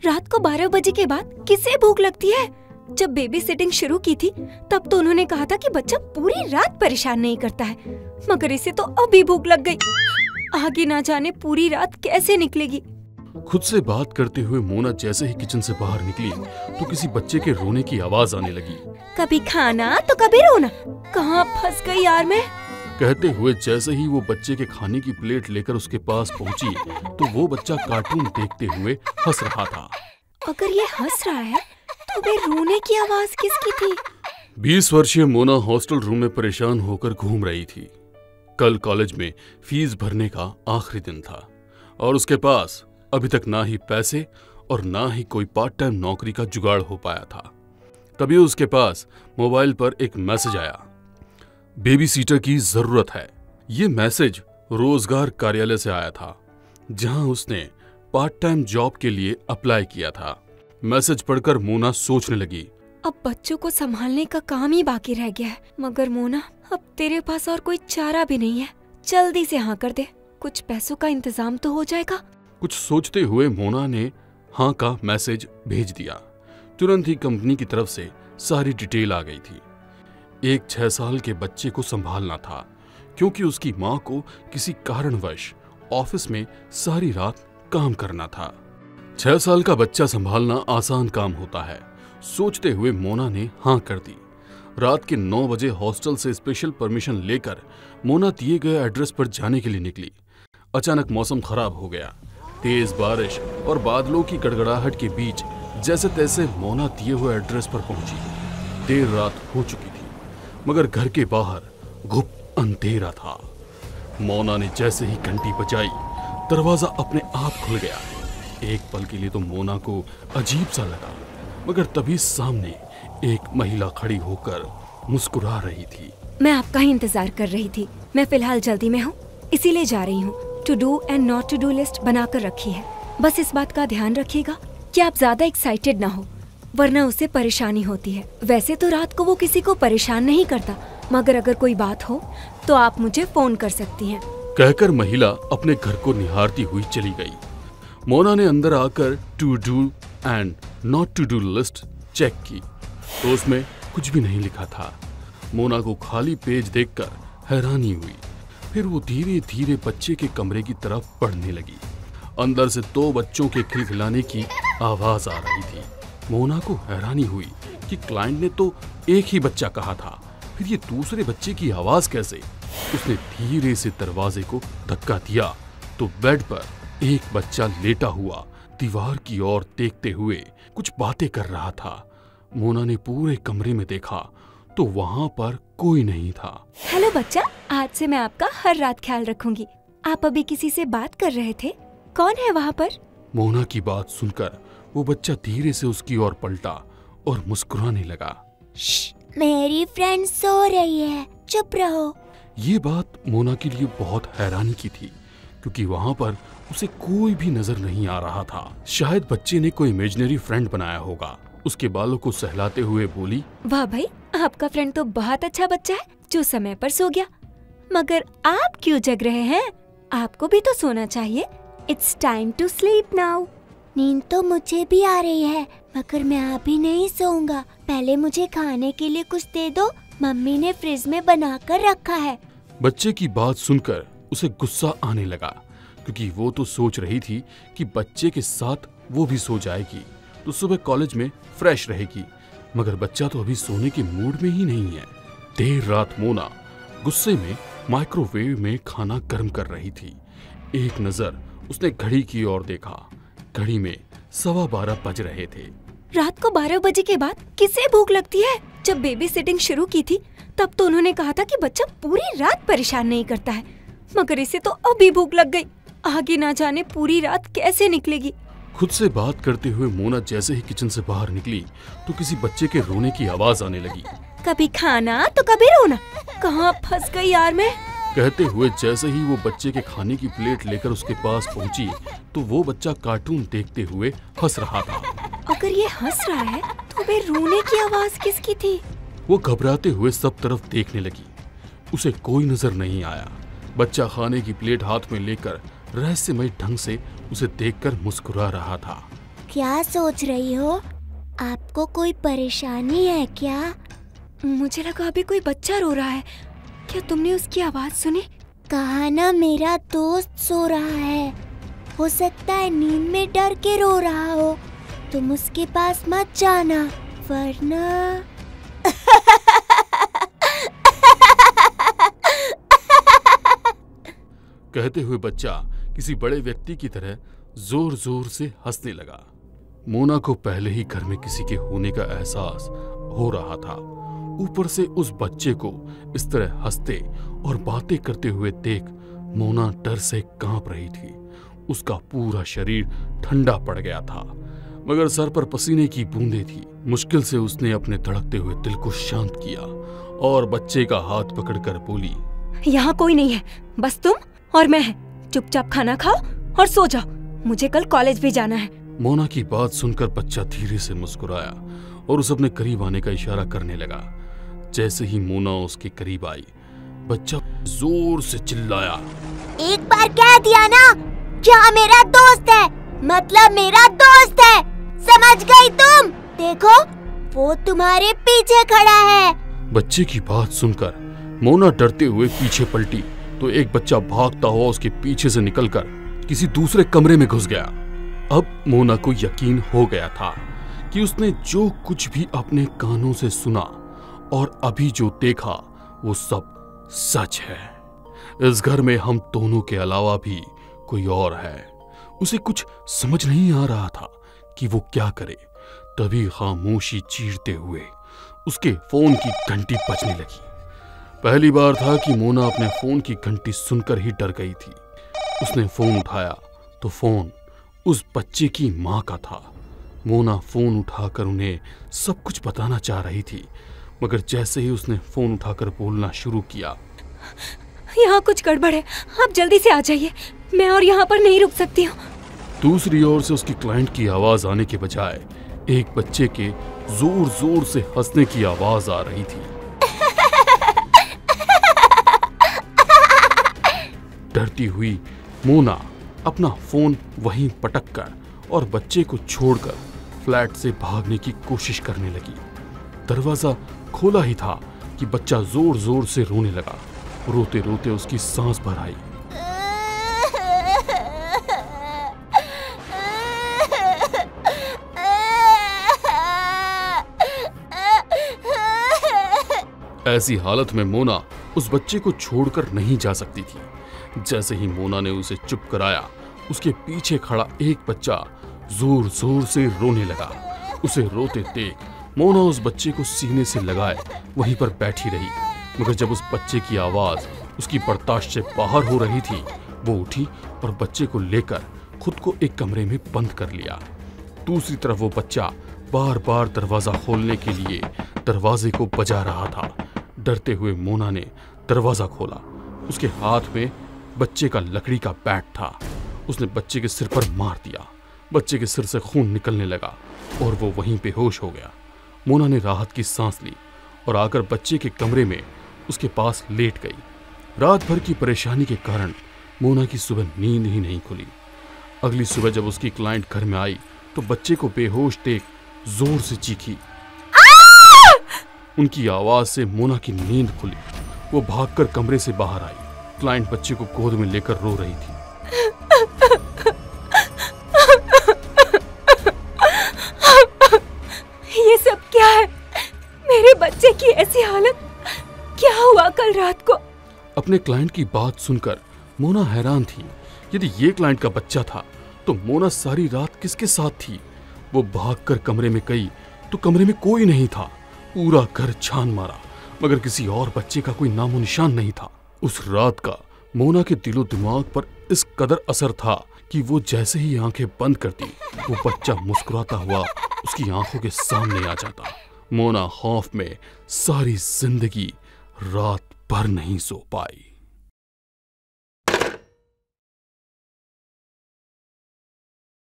रात को 12 बजे के बाद किसे भूख लगती है? जब बेबी सिटिंग शुरू की थी तब तो उन्होंने कहा था कि बच्चा पूरी रात परेशान नहीं करता है, मगर इसे तो अभी भूख लग गई। आगे ना जाने पूरी रात कैसे निकलेगी। खुद से बात करते हुए मोना जैसे ही किचन से बाहर निकली तो किसी बच्चे के रोने की आवाज आने लगी। कभी खाना तो कभी रोना, कहाँ फंस गई यार मैं। कहते हुए जैसे ही वो बच्चे के खाने की प्लेट लेकर उसके पास पहुंची तो वो बच्चा कार्टून देखते हुए हंस रहा था। अगर ये हंस रहा है तो वे रोने की आवाज किसकी थी? 20 वर्षीय मोना हॉस्टल रूम में परेशान होकर घूम रही थी। कल कॉलेज में फीस भरने का आखिरी दिन था और उसके पास अभी तक ना ही पैसे और ना ही कोई पार्ट टाइम नौकरी का जुगाड़ हो पाया था। तभी उसके पास मोबाइल पर एक मैसेज आया, बेबी सीटर की जरूरत है। ये मैसेज रोजगार कार्यालय से आया था जहां उसने पार्ट टाइम जॉब के लिए अप्लाई किया था। मैसेज पढ़कर मोना सोचने लगी, अब बच्चों को संभालने का काम ही बाकी रह गया है। मगर मोना, अब तेरे पास और कोई चारा भी नहीं है। जल्दी से हाँ कर दे, कुछ पैसों का इंतजाम तो हो जाएगा। कुछ सोचते हुए मोना ने हाँ का मैसेज भेज दिया। तुरंत ही कंपनी की तरफ से सारी डिटेल आ गई थी। एक 6 साल के बच्चे को संभालना था क्योंकि उसकी माँ को किसी कारणवश ऑफिस में सारी रात काम करना था। 6 साल का बच्चा संभालना आसान काम होता है। सोचते हुए मोना ने हाँ कर दी। रात के 9 बजे हॉस्टल से स्पेशल परमिशन लेकर मोना दिए गए एड्रेस पर जाने के लिए निकली। अचानक मौसम खराब हो गया। तेज बारिश और बादलों की गड़गड़ाहट के बीच जैसे तैसे मोना दिए हुए एड्रेस पर पहुंची। देर रात हो चुकी थी मगर घर के बाहर घुप अंधेरा था। मोना ने जैसे ही घंटी बजाई दरवाजा अपने आप खुल गया। एक पल के लिए तो मोना को अजीब सा लगा, मगर तभी सामने एक महिला खड़ी होकर मुस्कुरा रही थी। मैं आपका ही इंतजार कर रही थी। मैं फिलहाल जल्दी में हूँ, इसीलिए जा रही हूँ। To do and not to do list बनाकर रखी है। बस इस बात का ध्यान रखिएगा कि आप ज्यादा एक्साइटेड ना हो, वरना उसे परेशानी होती है। वैसे तो रात को वो किसी को परेशान नहीं करता, मगर अगर कोई बात हो तो आप मुझे फोन कर सकती हैं। कहकर महिला अपने घर को निहारती हुई चली गई। मोना ने अंदर आकर to do and not to do list check की तो उसमें कुछ भी नहीं लिखा था। मोना को खाली पेज देखकर हैरानी हुई। फिर वो धीरे धीरे बच्चे के कमरे की तरफ बढ़ने लगी। अंदर से 2 बच्चों के खिलखिलाने की आवाज आ रही थी। मोना को हैरानी हुई कि क्लाइंट ने तो एक ही बच्चा कहा था, फिर ये दूसरे बच्चे की आवाज कैसे? उसने धीरे से दरवाजे को धक्का दिया तो बेड पर एक बच्चा लेटा हुआ दीवार की ओर देखते हुए कुछ बातें कर रहा था। मोना ने पूरे कमरे में देखा तो वहाँ पर कोई नहीं था। हेलो बच्चा, आज से मैं आपका हर रात ख्याल रखूंगी। आप अभी किसी से बात कर रहे थे, कौन है वहाँ पर? मोना की बात सुनकर वो बच्चा धीरे से उसकी ओर पलटा और मुस्कुराने लगा। मेरी फ्रेंड सो रही है, चुप रहो। ये बात मोना के लिए बहुत हैरानी की थी क्योंकि वहाँ पर उसे कोई भी नजर नहीं आ रहा था। शायद बच्चे ने कोई इमेजिनरी फ्रेंड बनाया होगा। उसके बालों को सहलाते हुए बोली, वाह भाई, आपका फ्रेंड तो बहुत अच्छा बच्चा है जो समय पर सो गया। मगर आप क्यों जग रहे हैं? आपको भी तो सोना चाहिए। It's time to sleep now. नींद तो मुझे भी आ रही है, मगर मैं अभी नहीं सोऊंगा। पहले मुझे खाने के लिए कुछ दे दो, मम्मी ने फ्रिज में बना कर रखा है। बच्चे की बात सुनकर उसे गुस्सा आने लगा क्योंकि वो तो सोच रही थी कि बच्चे के साथ वो भी सो जाएगी तो सुबह कॉलेज में फ्रेश रहेगी, मगर बच्चा तो अभी सोने के मूड में ही नहीं है। देर रात मोना गुस्से में माइक्रोवेव में खाना गर्म कर रही थी। एक नजर उसने घड़ी की ओर देखा। घड़ी में 12:15 बज रहे थे। रात को 12 बजे के बाद किसे भूख लगती है? जब बेबी सिटिंग शुरू की थी तब तो उन्होंने कहा था कि बच्चा पूरी रात परेशान नहीं करता है, मगर इसे तो अभी भूख लग गई। आगे ना जाने पूरी रात कैसे निकलेगी। खुद से बात करते हुए मोना जैसे ही किचन से बाहर निकली तो किसी बच्चे के रोने की आवाज आने लगी। कभी खाना तो कभी रोना, कहाँ फंस गई यार मैं। कहते हुए जैसे ही वो बच्चे के खाने की प्लेट लेकर उसके पास पहुंची तो वो बच्चा कार्टून देखते हुए हंस रहा था। अगर ये हंस रहा है तो वे रोने की आवाज किसकी थी? वो घबराते हुए सब तरफ देखने लगी। उसे कोई नजर नहीं आया। बच्चा खाने की प्लेट हाथ में लेकर रहस्यमय ढंग से उसे देखकर मुस्कुरा रहा था। क्या सोच रही हो? आपको कोई परेशानी है क्या? मुझे लगा अभी कोई बच्चा रो रहा है। क्या तुमने उसकी आवाज सुनी? कहा ना मेरा दोस्त सो रहा है। हो सकता है नींद में डर के रो रहा हो। तुम उसके पास मत जाना वरना कहते हुए बच्चा किसी बड़े व्यक्ति की तरह जोर जोर से हंसने लगा। मोना को पहले ही घर में किसी के होने का एहसास हो रहा था। ऊपर से उस बच्चे को इस तरह हंसते और बातें करते हुए देख मोना डर से कांप रही थी। उसका पूरा शरीर ठंडा पड़ गया था, मगर सर पर पसीने की बूंदें थी। मुश्किल से उसने अपने धड़कते हुए दिल को शांत किया और बच्चे का हाथ पकड़कर बोली, यहाँ कोई नहीं है, बस तुम और मैं है। चुपचाप खाना खाओ और सो जाओ, मुझे कल कॉलेज भी जाना है। मोना की बात सुनकर बच्चा धीरे से मुस्कुराया और उसे अपने करीब आने का इशारा करने लगा। जैसे ही मोना उसके करीब आई, बच्चा जोर से चिल्लाया, एक बार कह दिया ना, क्या मेरा दोस्त है मतलब मेरा दोस्त है, समझ गई तुम? देखो वो तुम्हारे पीछे खड़ा है। बच्चे की बात सुनकर मोना डरते हुए पीछे पलटी तो एक बच्चा भागता हुआ उसके पीछे से निकलकर किसी दूसरे कमरे में घुस गया। अब मोना को यकीन हो गया था कि उसने जो कुछ भी अपने कानों से सुना और अभी जो देखा वो सब सच है। इस घर में हम दोनों के अलावा भी कोई और है। उसे कुछ समझ नहीं आ रहा था कि वो क्या करे। तभी खामोशी चीरते हुए उसके फोन की घंटी बजने लगी। पहली बार था कि मोना अपने फोन की घंटी सुनकर ही डर गई थी। उसने फोन उठाया तो फोन उस बच्चे की माँ का था। मोना फोन उठाकर उन्हें सब कुछ बताना चाह रही थी, मगर जैसे ही उसने फोन उठाकर बोलना शुरू किया, यहाँ कुछ गड़बड़ है, आप जल्दी से आ जाइए, मैं और यहाँ पर नहीं रुक सकती हूँ। दूसरी ओर से उसकी क्लाइंट की आवाज आने के बजाय एक बच्चे के जोर जोर से हंसने की आवाज आ रही थी। डरती हुई मोना अपना फोन वहीं पटककर और बच्चे को छोड़कर फ्लैट से भागने की कोशिश करने लगी। दरवाजा खोला ही था कि बच्चा जोर जोर से रोने लगा। रोते रोते उसकी सांस भर आई। ऐसी हालत में मोना उस बच्चे को छोड़कर नहीं जा सकती थी। जैसे ही मोना ने उसे चुप कराया, उसके पीछे खड़ा एक बच्चा जोर जोर से रोने लगा। उसे रोते देख मोना उस बच्चे को सीने से लगाए वहीं पर बैठी रही, मगर जब उस बच्चे की आवाज उसकी बर्दाश्त से बाहर हो रही थी, वो उठी और बच्चे को लेकर खुद को एक कमरे में बंद कर लिया। दूसरी तरफ वो बच्चा बार बार दरवाजा खोलने के लिए दरवाजे को बजा रहा था। डरते हुए मोना ने दरवाजा खोला। उसके हाथ में बच्चे का लकड़ी का बैट था। उसने बच्चे के सिर पर मार दिया। बच्चे के सिर से खून निकलने लगा और वो वहीं बेहोश हो गया। मोना ने राहत की सांस ली और आकर बच्चे के कमरे में उसके पास लेट गई। रात भर की परेशानी के कारण मोना की सुबह नींद ही नहीं खुली। अगली सुबह जब उसकी क्लाइंट घर में आई तो बच्चे को बेहोश देख जोर से चीखी। उनकी आवाज से मोना की नींद खुली। वो भागकर कमरे से बाहर आई। क्लाइंट बच्चे को गोद में लेकर रो रही थी। ये सब क्या है? मेरे बच्चे की ऐसी हालत, क्या हुआ कल रात को? अपने क्लाइंट की बात सुनकर मोना हैरान थी। यदि ये क्लाइंट का बच्चा था तो मोना सारी रात किसके साथ थी? वो भागकर कमरे में गई तो कमरे में कोई नहीं था। पूरा घर छान मारा, मगर किसी और बच्चे का कोई नामो निशान नहीं था। उस रात का मोना के दिलो दिमाग पर इस कदर असर था कि वो जैसे ही आंखें बंद करती, वो बच्चा मुस्कुराता हुआ उसकी आंखों के सामने आ जाता। मोना खौफ में सारी जिंदगी रात भर नहीं सो पाई।